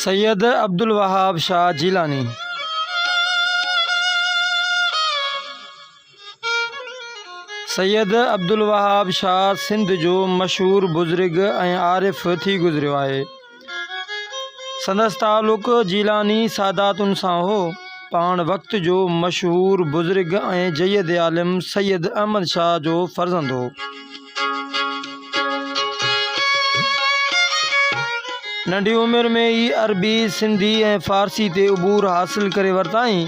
सैयद अब्दुल वहाब शाह जिलानी। सैयद अब्दुल वहाब शाह सिंध जो मशहूर बुज़ुर्ग ऐं आरिफ़ थी गुज़रियो आहे। संदसि तालुक़ जिलानी सादातुनि सां हो। पाण वक़्त जो मशहूर बुज़ुर्ग ऐं जय्यद आलिम सैयद अहमद शाह जो फ़र्ज़ंद हो। नंढी उमिरि में ई अरबी, सिंधी ऐं फ़ारसी ते उबूर हासिल करे वरिताईं।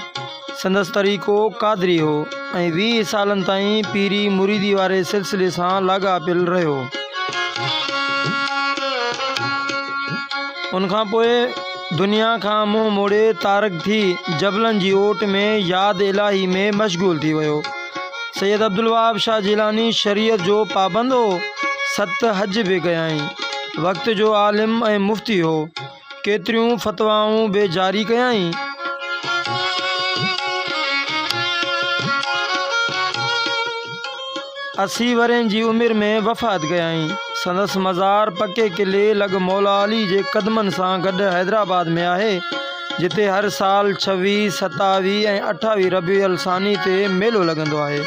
संदसि तरीक़ो क़ादरी हो ऐं 20 सालनि ताईं पीरी मुरीदी वारे सिलसिले सां लाॻापियलु रहियो। उनखां पोइ दुनिया खां मुंहुं मोड़े तारक थी जबलनि जी ओट में याद इलाही में मशगूल थी वियो। सैयद अब्दुल वहाब शाह जिलानी शरीयत जो पाबंद हो। 7 हज बि कयाईं। वक़्त जो आलिम ऐं मुफ़्ती हो। केतिरियूं फ़तवाऊं बि जारी कयाईं। असी वरनि जी उमिरि में वफ़ात कयाईं। संदसि मज़ार पके किले लॻ मौला अली जे क़दमनि सां गॾु हैदराबाद में आहे, जिते हर साल 26, 27 ऐं 28 रबीउल सानी ते मेलो लॻंदो आहे।